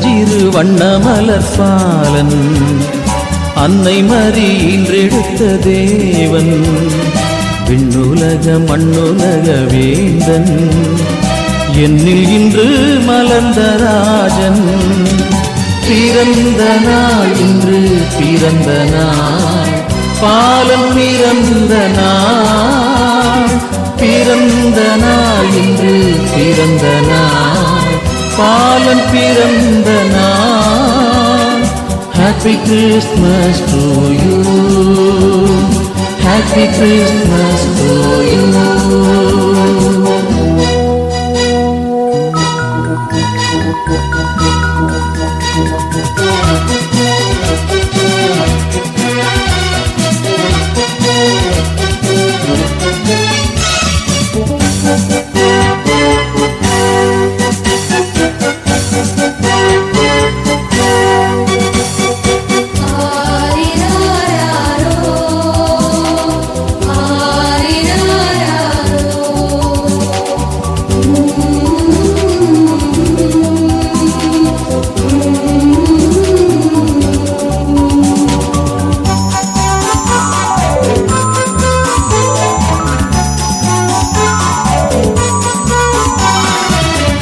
சின்னஞ்சிறு வண்ணமலர் பாலன் அன்னை மரி இன்றெடுத்த தேவன் விண்ணுலக மண்ணுலக வேந்தன் என்னில் இன்று மலர்ந்த ராஜன் பிறந்த நாள் இன்று பிறந்த நாள் பாலன் பிறந்த நாள் பிறந்த நாள் இன்று பிறந்த நாள் பாலன் பிறந்த நாள் Happy Christmas to you Happy Christmas to you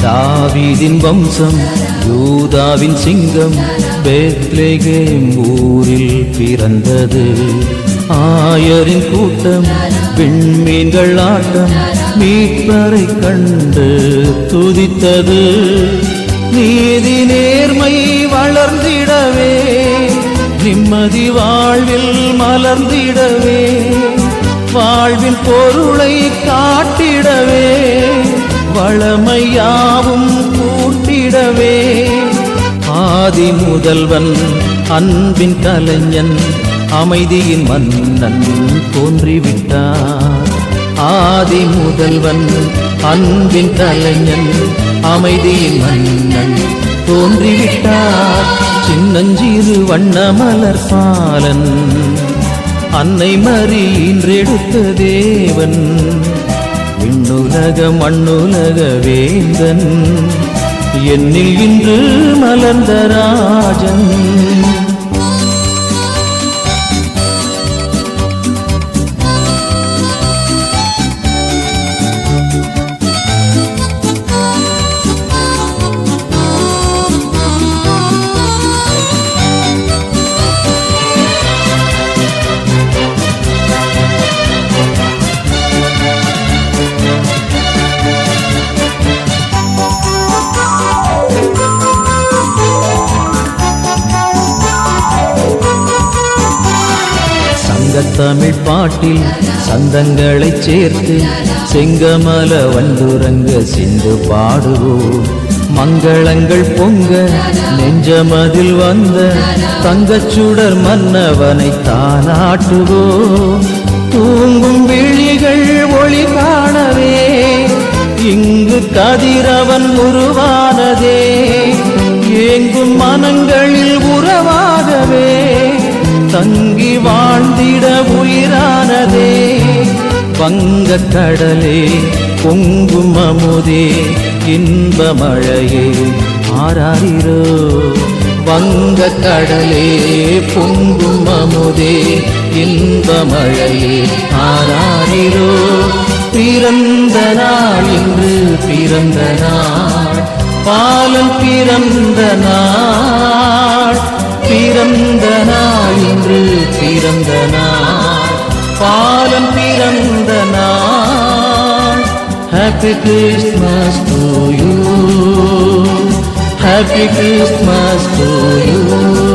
தாவீதின் வம்சம் யூதாவின் சிங்கம் பெத்லெகேம் ஊரில் பிறந்தது ஆயரின் கூட்டம் விண்மீன்கள் ஆட்டம் மீட்பரை கண்டு துதித்தது நீதி நேர்மை வளர்ந்திடவே நிம்மதி வாழ்வில் மலர்ந்திடவே வாழ்வின் பொருளை காட்டிடவே வளமையாவும் கூட்டிடவே ஆதி முதல்வன் அன்பின் கலைஞன் அமைதியின் மன்னன் தோன்றிவிட்டார் ஆதி முதல்வன் அன்பின் கலைஞன் அமைதியின் மன்னன் தோன்றிவிட்டார் சின்னஞ்சிறு வண்ணமலர் பாலன் அன்னை மரி இன்றெடுத்த தேவன் விண்ணுலக மண்ணுலக வேந்தன் என்னில் இன்று மலர்ந்த ராஜன் தமிழ் பாட்டில் சந்தங்களை சேர்த்து செங்கமல வண்டுரங்க சிந்து பாடுவோம் மங்களங்கள் பொங்க நெஞ்சமதில் வந்த தங்கச்சுடர் மன்னவனை தானாட்டுவோம் தூங்கும் விழிகள் ஒளி காணவே இங்கு கதிரவன் உருவானதே ஏங்கும் மனங்களில் உறவாகவே தங்கி வாழ்ந்திட உயிரானதே வங்க கடலே பொங்கும் அமுதே இன்ப மழையே ஆராரிரோ வங்க கடலே பொங்கும் அமுதே இன்ப மழையே ஆராரிரோ பிறந்த நாள் இன்று பிறந்த நாள் பாலன் பிறந்த நாள் பிறந்த நாள் இன்று பிறந்த நாள் பாலன் பிறந்த நாள் Happy Christmas to you Happy Christmas to you